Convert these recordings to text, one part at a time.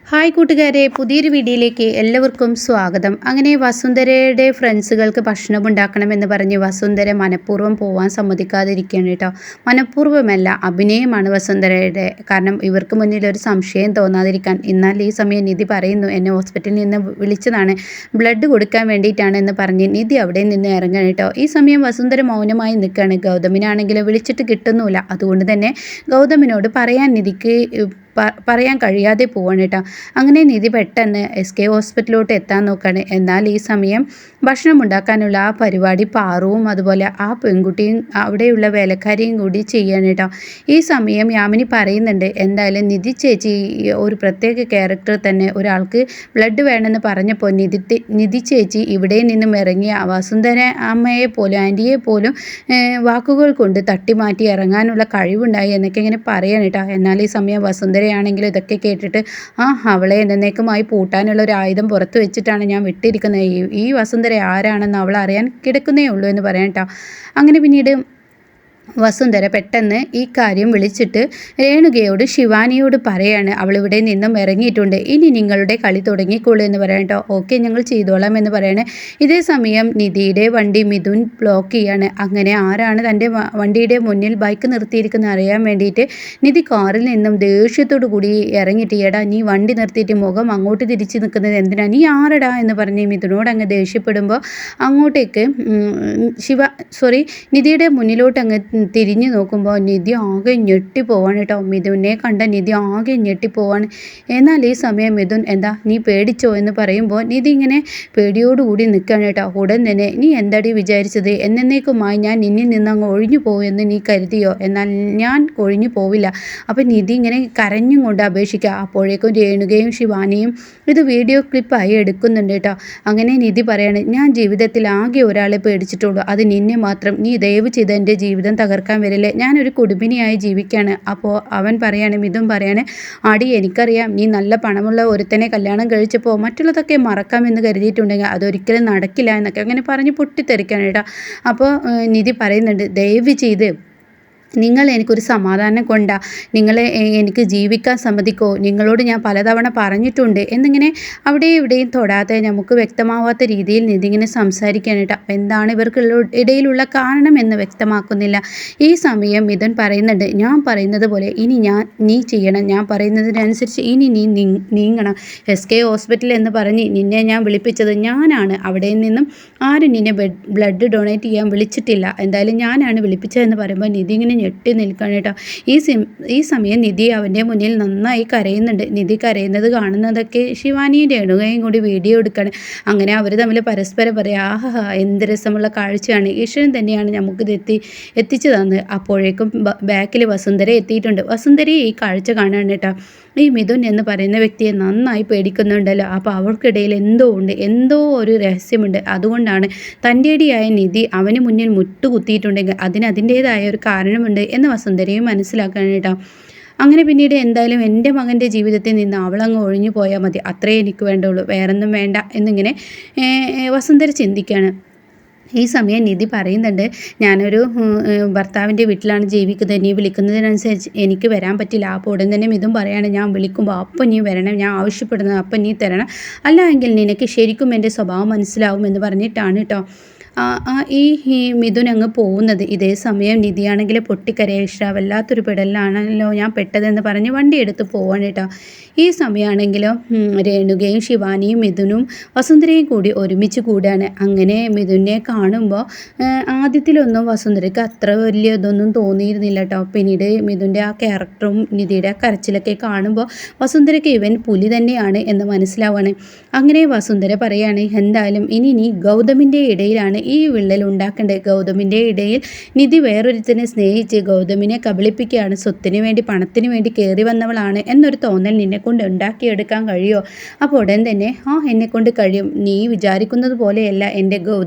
Hi കൂട്ടുകാരെ, പുതിയൊരു വീഡിയോയിലേക്ക് എല്ലാവർക്കും സ്വാഗതം. അങ്ങനെ വസുന്ധരയുടെ ഫ്രണ്ട്സുകൾക്ക് ഭക്ഷണം ഉണ്ടാക്കണമെന്ന് പറഞ്ഞ് വസുന്ധര മനഃപൂർവ്വം പോകാൻ സമ്മതിക്കാതിരിക്കുകയാണ് കേട്ടോ. മനഃപൂർവ്വമല്ല, അഭിനയമാണ് വസുന്ധരയുടെ. കാരണം ഇവർക്ക് മുന്നിൽ ഒരു സംശയം തോന്നാതിരിക്കാൻ. എന്നാൽ ഈ സമയം നിധി പറയുന്നു, എന്നെ ഹോസ്പിറ്റലിൽ നിന്ന് വിളിച്ചതാണ്, ബ്ലഡ് കൊടുക്കാൻ വേണ്ടിയിട്ടാണ് എന്ന് പറഞ്ഞ് നിധി അവിടെ നിന്ന് ഇറങ്ങണം കേട്ടോ. ഈ സമയം വസുന്ധര മൗനമായി നിൽക്കുകയാണ്. ഗൗതമിനാണെങ്കിലും വിളിച്ചിട്ട് കിട്ടുന്നുമില്ല. അതുകൊണ്ട് തന്നെ ഗൗതമിനോട് പറയാൻ നിധിക്ക് പറയാൻ കഴിയാതെ പോവാണ് കേട്ടോ. അങ്ങനെ നിധി പെട്ടെന്ന് SK ഹോസ്പിറ്റലിലോട്ട് എത്താൻ നോക്കുകയാണ്. എന്നാൽ ഈ സമയം ഭക്ഷണം ഉണ്ടാക്കാനുള്ള ആ പരിപാടി പാറുവും അതുപോലെ ആ പെൺകുട്ടിയും അവിടെയുള്ള വേലക്കാരിയും കൂടി ചെയ്യാണ് കേട്ടോ. ഈ സമയം യാമിനി പറയുന്നുണ്ട്, എന്തായാലും നിധി ചേച്ചി ഒരു പ്രത്യേക ക്യാരക്ടർ തന്നെ. ഒരാൾക്ക് ബ്ലഡ് വേണമെന്ന് പറഞ്ഞപ്പോൾ നിധി ചേച്ചി ഇവിടെ നിന്നും ഇറങ്ങിയ വസുന്ധര അമ്മയെ പോലും ആൻറ്റിയെ പോലും വാക്കുകൾ കൊണ്ട് തട്ടിമാറ്റി ഇറങ്ങാനുള്ള കഴിവുണ്ടായി എന്നൊക്കെ ഇങ്ങനെ പറയാണ് കേട്ടോ. എന്നാൽ ഈ സമയം വസുന്ധരയാണെങ്കിലും ഇതൊക്കെ കേട്ടിട്ട് അവളെ എന്നേക്കുമായി പൂട്ടാനുള്ള ഒരു ആയുധം പുറത്ത് വെച്ചിട്ടാണ് ഞാൻ വിട്ടിരിക്കുന്നത്. ഈ വസുന്ധര ആരാണെന്ന് അവൾ അറിയാൻ കിടക്കുന്നേ ഉള്ളൂ എന്ന് പറയാം കേട്ടോ. അങ്ങനെ പിന്നീട് വസുന്ധര പെട്ടെന്ന് ഈ കാര്യം വിളിച്ചിട്ട് രേണുകയോട് ശിവാനിയോട് പറയാണ്, അവളിവിടെ നിന്നും ഇറങ്ങിയിട്ടുണ്ട്, ഇനി നിങ്ങളുടെ കളി തുടങ്ങിക്കോളൂ എന്ന് പറയാം കേട്ടോ. ഓക്കെ, ഞങ്ങൾ ചെയ്തോളാം എന്ന് പറയണേ. ഇതേ സമയം നിധിയുടെ വണ്ടി മിഥുൻ ബ്ലോക്ക് ചെയ്യാണ്. അങ്ങനെ ആരാണ് തൻ്റെ വണ്ടിയുടെ മുന്നിൽ ബൈക്ക് നിർത്തിയിരിക്കുന്നത് അറിയാൻ വേണ്ടിയിട്ട് നിധി കാറിൽ നിന്നും ദേഷ്യത്തോടു കൂടി ഇറങ്ങിയിട്ട്, എടാ നീ വണ്ടി നിർത്തിയിട്ട് മുഖം അങ്ങോട്ട് തിരിച്ച് നിൽക്കുന്നത് എന്തിനാ, നീ ആരടാ എന്ന് പറഞ്ഞ് മിഥുനോട് അങ്ങ് ദേഷ്യപ്പെടുമ്പോൾ അങ്ങോട്ടേക്ക് നിധിയുടെ മുന്നിലോട്ട് അങ്ങ് തിരിഞ്ഞു നോക്കുമ്പോൾ നിധി ആകെ ഞെട്ടിപ്പോവാണ് കേട്ടോ. മിഥുനെ കണ്ട നിധി ആകെ ഞെട്ടിപ്പോവാണ്. എന്നാൽ ഈ സമയം മിഥുൻ, എന്താ നീ പേടിച്ചോ എന്ന് പറയുമ്പോൾ നിധി ഇങ്ങനെ പേടിയോടുകൂടി നിൽക്കുകയാണ് കേട്ടോ. ഉടൻ തന്നെ, നീ എന്താടി വിചാരിച്ചത്, എന്നേക്കുമായി ഞാൻ നിന്നിൽ നിന്ന് അങ്ങ് ഒഴിഞ്ഞു പോകുമെന്ന് നീ കരുതിയോ? എന്നാൽ ഞാൻ ഒഴിഞ്ഞു പോവില്ല. അപ്പം നിധി ഇങ്ങനെ കരഞ്ഞും കൊണ്ട് അപേക്ഷിക്കുക. അപ്പോഴേക്കും രേണുകയും ശിവാനിയും ഇത് വീഡിയോ ക്ലിപ്പായി എടുക്കുന്നുണ്ട് കേട്ടോ. അങ്ങനെ നിധി പറയാണ്, ഞാൻ ജീവിതത്തിൽ ആകെ ഒരാളെ പേടിച്ചിട്ടുള്ളൂ, അത് നിന്നെ മാത്രം. നീ ദയവ് ചെയ്ത് എൻ്റെ ജീവിതം തകർക്കാൻ വരില്ലേ, ഞാനൊരു കുടുംബിനിയായി ജീവിക്കുകയാണ്. അപ്പോൾ അവൻ പറയാണ്, മിഥുൻ പറയാണ്, ആടി എനിക്കറിയാം നീ നല്ല പണമുള്ള ഒരുത്തനെ കല്യാണം കഴിച്ചപ്പോൾ മറ്റുള്ളതൊക്കെ മറക്കാമെന്ന് കരുതിയിട്ടുണ്ടെങ്കിൽ അതൊരിക്കലും നടക്കില്ല എന്നൊക്കെ അങ്ങനെ പറഞ്ഞ് പൊട്ടിത്തെറിക്കാണ് കേട്ടോ. അപ്പോൾ നിധി പറയുന്നുണ്ട്, ദയവ് ചെയ്ത് നിങ്ങൾ എനിക്കൊരു സമാധാനം കൊണ്ടാ, നിങ്ങളെ എനിക്ക് ജീവിക്കാൻ സമ്മതിക്കോ, നിങ്ങളോട് ഞാൻ പലതവണ പറഞ്ഞിട്ടുണ്ട് എന്നിങ്ങനെ അവിടെയും ഇവിടെയും തൊടാതെ നമുക്ക് വ്യക്തമാവാത്ത രീതിയിൽ നിധിങ്ങനെ സംസാരിക്കാനായിട്ട്. അപ്പം എന്താണ് ഇവർക്കുള്ള ഇടയിലുള്ള കാരണം എന്ന് വ്യക്തമാക്കുന്നില്ല. ഈ സമയം മിഥുൻ പറയുന്നുണ്ട്, ഞാൻ പറയുന്നത് പോലെ ഇനി നീ ചെയ്യണം, ഞാൻ പറയുന്നതിനനുസരിച്ച് ഇനി നീ നീങ്ങണം. SK ഹോസ്പിറ്റൽ എന്ന് പറഞ്ഞ് നിന്നെ ഞാൻ വിളിപ്പിച്ചത് ഞാനാണ്. അവിടെ നിന്നും ആരും നിന്നെ ബ്ലഡ് ഡൊണേറ്റ് ചെയ്യാൻ വിളിച്ചിട്ടില്ല, എന്തായാലും ഞാനാണ് വിളിപ്പിച്ചതെന്ന് പറയുമ്പോൾ നിധി ഇങ്ങനെ ഞെട്ടി നിൽക്കണം കേട്ടോ. ഈ സമയം നിധി അവൻ്റെ മുന്നിൽ നന്നായി കരയുന്നുണ്ട്. നിധി കരയുന്നത് കാണുന്നതൊക്കെ ശിവാനിയും രേണുകയും കൂടി വീഡിയോ എടുക്കണം. അങ്ങനെ അവർ തമ്മിൽ പരസ്പരം പറയാം, എന്ത് രസമുള്ള കാഴ്ചയാണ്, ഈശ്വരൻ തന്നെയാണ് നമുക്കിത് എത്തിച്ചു തന്നത്. അപ്പോഴേക്കും ബാക്കിൽ വസുന്ധര എത്തിയിട്ടുണ്ട്. വസുന്ധരയെ ഈ കാഴ്ച കാണാൻ കേട്ടോ. ഈ മിഥുൻ എന്ന് പറയുന്ന വ്യക്തിയെ നന്നായി പേടിക്കുന്നുണ്ടല്ലോ. അപ്പോൾ അവർക്കിടയിൽ എന്തോ ഒരു രഹസ്യമുണ്ട്. അതുകൊണ്ടാണ് തൻ്റെടിയായ നിധി അവന് മുന്നിൽ മുട്ടുകുത്തിയിട്ടുണ്ടെങ്കിൽ അതിൻ്റേതായ ഒരു കാരണമുണ്ട് എന്ന് വസുന്ധരയും മനസ്സിലാക്കാൻ കേട്ടോ. അങ്ങനെ പിന്നീട് എന്തായാലും എൻ്റെ മകൻ്റെ ജീവിതത്തിൽ നിന്ന് അവളങ്ങ് ഒഴിഞ്ഞു പോയാൽ മതി, അത്രേ എനിക്ക് വേണ്ടുള്ളൂ, വേറൊന്നും വേണ്ട എന്നിങ്ങനെ വസുന്ധര ചിന്തിക്കുകയാണ്. ഈ സമയം നിധി പറയുന്നുണ്ട്, ഞാനൊരു ഭർത്താവിൻ്റെ വീട്ടിലാണ് ജീവിക്കുന്നത്, നീ വിളിക്കുന്നതിനനുസരിച്ച് എനിക്ക് വരാൻ പറ്റില്ല. അപ്പോൾ ഉടൻ തന്നെ മിഥുൻ പറയാണ്, ഞാൻ വിളിക്കുമ്പോൾ അപ്പം നീ വരണം, ഞാൻ ആവശ്യപ്പെടുന്നത് അപ്പം നീ തരണം, അല്ല എങ്കിൽ നിനക്ക് ശരിക്കും എൻ്റെ സ്വഭാവം മനസ്സിലാവും എന്ന് പറഞ്ഞിട്ടാണ് കേട്ടോ ഈ മിഥുൻ അങ്ങ് പോകുന്നത്. ഇതേ സമയം നിധിയാണെങ്കിൽ പൊട്ടിക്കരയിഷ്ട, വല്ലാത്തൊരു പെടലാണല്ലോ ഞാൻ പെട്ടതെന്ന് പറഞ്ഞ് വണ്ടി എടുത്ത് പോവാണ് കേട്ടോ. ഈ സമയമാണെങ്കിലോ രേണുകയും ശിവാനിയും മിഥുനും വസുന്ധരയും കൂടി ഒരുമിച്ച് കൂടാണ്. അങ്ങനെ മിഥുനെ കാണുമ്പോൾ ആദ്യത്തിലൊന്നും വസുന്ധരയ്ക്ക് അത്ര വലിയ ഇതൊന്നും തോന്നിയിരുന്നില്ല കേട്ടോ. പിന്നീട് മിഥുൻ്റെ ആ ക്യാരക്ടറും നിധിയുടെ കരച്ചിലൊക്കെ കാണുമ്പോൾ വസുന്ധരയ്ക്ക് ഇവൻ പുലി തന്നെയാണ് എന്ന് മനസ്സിലാവാണ്. അങ്ങനെ വസുന്ധര പറയാണ്, എന്തായാലും ഇനി നീ ഗൗതമിൻ്റെ ഇടയിലാണ് ഈ വിള്ളൽ ഉണ്ടാക്കേണ്ടത്. ഗൗതമിൻ്റെ ഇടയിൽ നിധി വേറൊരുത്തിനെ സ്നേഹിച്ച് ഗൗതമിനെ കബളിപ്പിക്കുകയാണ്, സ്വത്തിന് വേണ്ടി പണത്തിന് വേണ്ടി കയറി വന്നവളാണ് എന്നൊരു തോന്നൽ നിന്നെ കൊണ്ട് ഉണ്ടാക്കിയെടുക്കാൻ കഴിയുമോ? അപ്പോൾ ഉടൻ തന്നെ എന്നെക്കൊണ്ട് കഴിയും. നീ വിചാരിക്കുന്നത് പോലെയല്ല എൻ്റെ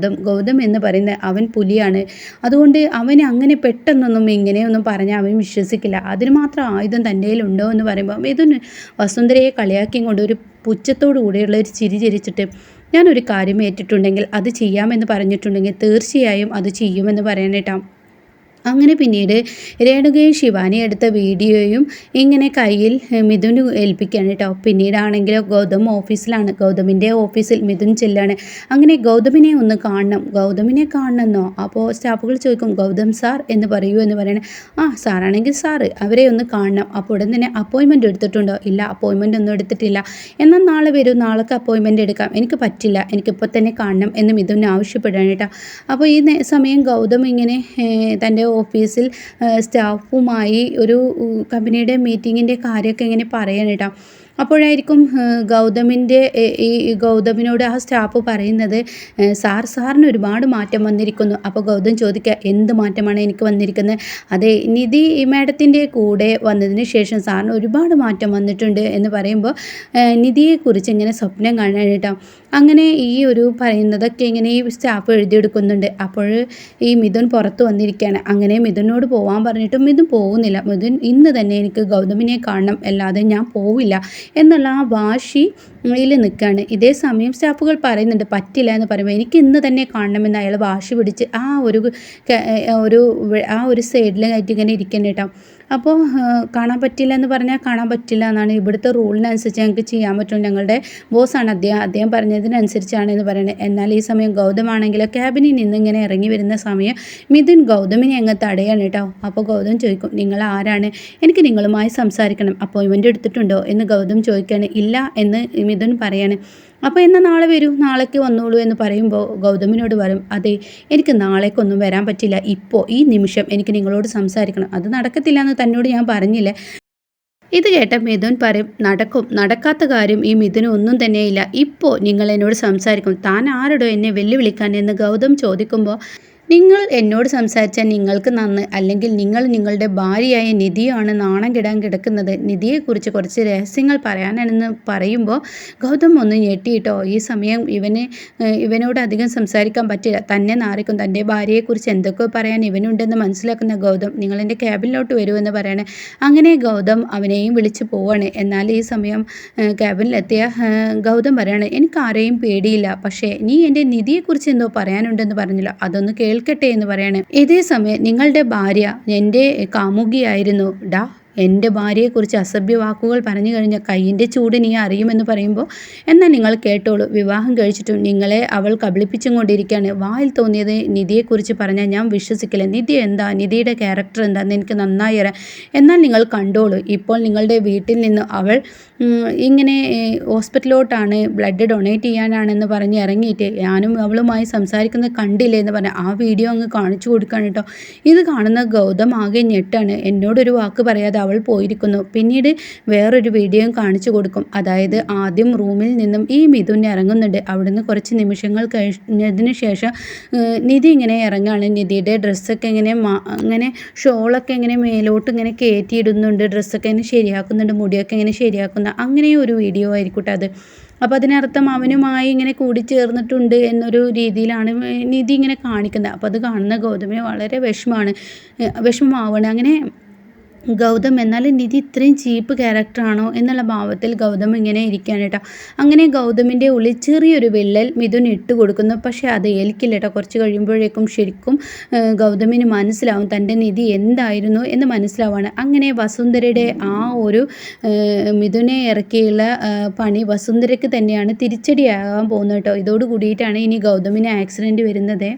ഗൗതം എന്ന് പറയുന്നത് അവൻ പുലിയാണ്. അതുകൊണ്ട് അവന് അങ്ങനെ പെട്ടെന്നൊന്നും ഇങ്ങനെയൊന്നും പറഞ്ഞാൽ അവൻ വിശ്വസിക്കില്ല. അതിന് മാത്രം ആയുധം തൻ്റെ കയ്യിലുണ്ടോ എന്ന് പറയുമ്പോൾ ഇതിന് വസുന്ധരയെ കളിയാക്കിയും കൊണ്ട് ഒരു പുച്ഛത്തോടു കൂടിയുള്ള ഒരു ചിരി ചിരിച്ചിട്ട്, ഞാനൊരു കാര്യം ഏറ്റിട്ടുണ്ടെങ്കിൽ അത് ചെയ്യാമെന്ന് പറഞ്ഞിട്ടുണ്ടെങ്കിൽ തീർച്ചയായും അത് ചെയ്യുമെന്ന് പറയാനേട്ടാ. അങ്ങനെ പിന്നീട് രേണുകയും ശിവാനി എടുത്ത വീഡിയോയും ഇങ്ങനെ കയ്യിൽ മിഥുന് ഏൽപ്പിക്കുകയാണ് കേട്ടോ. പിന്നീടാണെങ്കിലോ ഗൗതം ഓഫീസിലാണ്. ഗൗതമിൻ്റെ ഓഫീസിൽ മിഥുൻ ചെല്ലാണ്. അങ്ങനെ ഗൗതമിനെ ഒന്ന് കാണണം. ഗൗതമിനെ കാണണമെന്നോ? അപ്പോൾ സ്റ്റാഫുകൾ ചോദിക്കും ഗൗതം സാർ എന്ന് പറയൂ എന്ന് പറയണേ. ആ സാറാണെങ്കിൽ സാറ് അവരെ ഒന്ന് കാണണം. അപ്പോൾ ഉടൻ തന്നെ അപ്പോയിൻമെൻറ്റ് എടുത്തിട്ടുണ്ടോ? ഇല്ല, അപ്പോയിൻമെൻ്റ് ഒന്നും എടുത്തിട്ടില്ല. എന്നാൽ നാളെ വരൂ, നാളേക്ക് അപ്പോയിൻമെൻറ്റ് എടുക്കാം. എനിക്ക് പറ്റില്ല, എനിക്കിപ്പോൾ തന്നെ കാണണം എന്ന് മിഥുൻ ആവശ്യപ്പെടുകയാണ് കേട്ടോ. അപ്പോൾ ഈ സമയം ഗൗതം ഇങ്ങനെ തൻ്റെ ഓഫീസിൽ സ്റ്റാഫുമായി ഒരു കമ്പനിയുടെ മീറ്റിങ്ങിൻ്റെ കാര്യമൊക്കെ ഇങ്ങനെ പറയണം കേട്ടോ. അപ്പോഴായിരിക്കും ഈ ഗൗതമിനോട് ആ സ്റ്റാഫ് പറയുന്നത് സാറിന് ഒരുപാട് മാറ്റം വന്നിരിക്കുന്നു. അപ്പോൾ ഗൗതം ചോദിക്കുക എന്ത് മാറ്റമാണ് എനിക്ക് വന്നിരിക്കുന്നത്? അതെ, നിധി മാഡത്തിൻ്റെ കൂടെ വന്നതിന് ശേഷം സാറിന് ഒരുപാട് മാറ്റം വന്നിട്ടുണ്ട് എന്ന് പറയുമ്പോൾ നിധിയെക്കുറിച്ച് ഇങ്ങനെ സ്വപ്നം കാണാൻ കേട്ടോ. അങ്ങനെ ഈ ഒരു പറയുന്നതൊക്കെ ഇങ്ങനെ ഈ സ്റ്റാഫ് എഴുതിയെടുക്കുന്നുണ്ട്. അപ്പോൾ ഈ മിഥുൻ പുറത്ത് വന്നിരിക്കുകയാണ്. അങ്ങനെ മിഥുനോട് പോകാൻ പറഞ്ഞിട്ടും മിഥുൻ പോകുന്നില്ല. മിഥുൻ ഇന്ന് തന്നെ എനിക്ക് ഗൗതമിനെ കാണണം, അല്ലാതെ ഞാൻ പോവില്ല എന്നുള്ള ആ വാശിയിൽ നിൽക്കുകയാണ്. ഇതേ സമയം സ്റ്റാഫുകൾ പറയുന്നുണ്ട് പറ്റില്ല എന്ന് പറയുമ്പോൾ എനിക്ക് ഇന്ന് തന്നെ കാണണമെന്ന് അയാൾ വാശി പിടിച്ച് ആ ഒരു സൈഡിലായിട്ട് ഇങ്ങനെ ഇരിക്കണം കേട്ടോ. അപ്പോൾ കാണാൻ പറ്റില്ല എന്ന് പറഞ്ഞാൽ കാണാൻ പറ്റില്ല എന്നാണ്. ഇവിടുത്തെ റൂളിനനുസരിച്ച് ഞങ്ങൾക്ക് ചെയ്യാൻ പറ്റും. ഞങ്ങളുടെ ബോസാണ് അദ്ദേഹം പറഞ്ഞതിനനുസരിച്ചാണ് എന്ന് പറയുന്നത്. എന്നാൽ ഈ സമയം ഗൗതമാണെങ്കിലോ ക്യാബിനിൽ നിന്ന് ഇങ്ങനെ ഇറങ്ങി വരുന്ന സമയം മിഥുൻ ഗൗതമിനെ അങ്ങ് തടയാണ് കേട്ടോ. അപ്പോൾ ഗൗതം ചോദിക്കും നിങ്ങൾ ആരാണ്? എനിക്ക് നിങ്ങളുമായി സംസാരിക്കണം, അപ്പോയിൻമെൻറ്റ് എടുത്തിട്ടുണ്ടോ എന്ന് ഗൗതം ചോദിക്കുകയാണ്. ഇല്ല എന്ന് മിഥുൻ പറയാണ്. അപ്പോൾ എന്നാൽ നാളെ വരൂ, നാളേക്ക് വന്നോളൂ എന്ന് പറയുമ്പോൾ ഗൗതമിനോട് പറയും അതെ, എനിക്ക് നാളേക്കൊന്നും വരാൻ പറ്റില്ല, ഇപ്പോൾ ഈ നിമിഷം എനിക്ക് നിങ്ങളോട് സംസാരിക്കണം. അത് നടക്കത്തില്ല എന്ന് തന്നോട് ഞാൻ പറഞ്ഞില്ലേ. ഇത് കേട്ട മിഥുൻ പറയും നടക്കാത്ത കാര്യം ഈ മിഥുന് ഒന്നും തന്നെയില്ല, ഇപ്പോൾ നിങ്ങൾ എന്നോട് സംസാരിക്കും. താൻ ആരോടോ എന്നെ വെല്ലുവിളിക്കാൻ എന്ന് ഗൗതം ചോദിക്കുമ്പോൾ നിങ്ങൾ എന്നോട് സംസാരിച്ചാൽ നിങ്ങൾക്ക് നന്ന്, അല്ലെങ്കിൽ നിങ്ങളുടെ ഭാര്യയായ നിധിയാണ് നാണം കെടാൻ കിടക്കുന്നത്. നിധിയെക്കുറിച്ച് കുറച്ച് രഹസ്യങ്ങൾ പറയാനെന്ന് പറയുമ്പോൾ ഗൗതം ഒന്ന് ഞെട്ടിയിട്ടോ. ഈ സമയം ഇവനോട് അധികം സംസാരിക്കാൻ പറ്റില്ല, തന്നെ നാറിക്കും. തൻ്റെ ഭാര്യയെക്കുറിച്ച് എന്തൊക്കെ പറയാൻ ഇവനുണ്ടെന്ന് മനസ്സിലാക്കുന്ന ഗൗതം നിങ്ങൾ എൻ്റെ ക്യാബിനിലോട്ട് വരുമെന്ന് പറയണേ. അങ്ങനെ ഗൗതം അവനെയും വിളിച്ച് പോവാണ്. എന്നാൽ ഈ സമയം ക്യാബിനിലെത്തിയ ഗൗതം പറയാണ് എനിക്ക് ആരെയും പേടിയില്ല, പക്ഷേ നീ എൻ്റെ നിധിയെക്കുറിച്ച് എന്തോ പറയാനുണ്ടെന്ന് പറഞ്ഞില്ല, അതൊന്ന് കേൾക്കട്ടെ എന്ന് പറയാണ്. ഇതേ സമയം നിങ്ങളുടെ ഭാര്യ എൻ്റെ കാമുകിയായിരുന്നു. എൻ്റെ ഭാര്യയെക്കുറിച്ച് അസഭ്യ വാക്കുകൾ പറഞ്ഞു കഴിഞ്ഞാൽ കയ്യിൻ്റെ ചൂട് നീ അറിയുമെന്ന് പറയുമ്പോൾ എന്നാൽ നിങ്ങൾ കേട്ടോളൂ, വിവാഹം കഴിച്ചിട്ടും നിങ്ങളെ അവൾ കബളിപ്പിച്ചും കൊണ്ടിരിക്കുകയാണ്. വായിൽ തോന്നിയത് നിധിയെക്കുറിച്ച് പറഞ്ഞാൽ ഞാൻ വിശ്വസിക്കില്ല. നിധി എന്താ, നിധിയുടെ ക്യാരക്ടർ എന്താണെന്ന് എനിക്ക് നന്നായി അറിയാം. എന്നാൽ നിങ്ങൾ കണ്ടോളൂ, ഇപ്പോൾ നിങ്ങളുടെ വീട്ടിൽ നിന്ന് അവൾ ഇങ്ങനെ ഹോസ്പിറ്റലിലോട്ടാണ് ബ്ലഡ് ഡൊണേറ്റ് ചെയ്യാനാണെന്ന് പറഞ്ഞ് ഇറങ്ങിയിട്ട് ഞാനും അവളുമായി സംസാരിക്കുന്നത് കണ്ടില്ലേ എന്ന് പറഞ്ഞാൽ ആ വീഡിയോ അങ്ങ് കാണിച്ചു കൊടുക്കുകയാണ് കേട്ടോ. ഇത് കാണുന്ന ഗൗതം ആകെ ഞെട്ടാണ്. എന്നോടൊരു വാക്ക് പറയാതെ അവൾ പോയിരിക്കുന്നു. പിന്നീട് വേറൊരു വീഡിയോയും കാണിച്ചു കൊടുക്കും. അതായത് ആദ്യം റൂമിൽ നിന്നും ഈ മിഥുൻ ഇറങ്ങുന്നുണ്ട്. അവിടുന്ന് കുറച്ച് നിമിഷങ്ങൾ കഴിഞ്ഞതിന് ശേഷം നിധി ഇങ്ങനെ ഇറങ്ങുകയാണ്. നിധിയുടെ ഡ്രസ്സൊക്കെ ഇങ്ങനെ ഷോളൊക്കെ ഇങ്ങനെ മേലോട്ട് ഇങ്ങനെ കയറ്റിയിടുന്നുണ്ട്, ഡ്രസ്സൊക്കെ ഇങ്ങനെ ശരിയാക്കുന്നുണ്ട്, മുടിയൊക്കെ ഇങ്ങനെ ശരിയാക്കുന്ന അങ്ങനെ ഒരു വീഡിയോ ആയിരിക്കട്ടെ അത്. അപ്പോൾ അതിനർത്ഥം അവനുമായി ഇങ്ങനെ കൂടിച്ചേർന്നിട്ടുണ്ട് എന്നൊരു രീതിയിലാണ് നിധി ഇങ്ങനെ കാണിക്കുന്നത്. അപ്പോൾ അത് കാണുന്ന ഗൗതമിന് വളരെ വിഷമമാവണം. അങ്ങനെ ഗൗതം എന്നാലും നിധി ഇത്രയും ചീപ്പ് ക്യാരക്ടറാണോ എന്നുള്ള ഭാവത്തിൽ ഗൗതം ഇങ്ങനെ ഇരിക്കുകയാണ് കേട്ടോ. അങ്ങനെ ഗൗതമിൻ്റെ ഉള്ളിൽ ചെറിയൊരു വിള്ളൽ മിഥുൻ ഇട്ട് കൊടുക്കുന്നു. പക്ഷേ അത് ഏൽക്കില്ല കേട്ടോ. കുറച്ച് കഴിയുമ്പോഴേക്കും ശരിക്കും ഗൗതമിന് മനസ്സിലാവും തൻ്റെ നിധി എന്തായിരുന്നു എന്ന് മനസ്സിലാവാണ്. അങ്ങനെ വസുന്ധരയുടെ ആ ഒരു മിഥുനെ ഇറക്കിയുള്ള പണി വസുന്ധരയ്ക്ക് തന്നെയാണ് തിരിച്ചടിയാകാൻ പോകുന്നത് കേട്ടോ. ഇതോട് കൂടിയിട്ടാണ് ഇനി ഗൗതമിന് ആക്സിഡൻറ്റ് വരുന്നത്.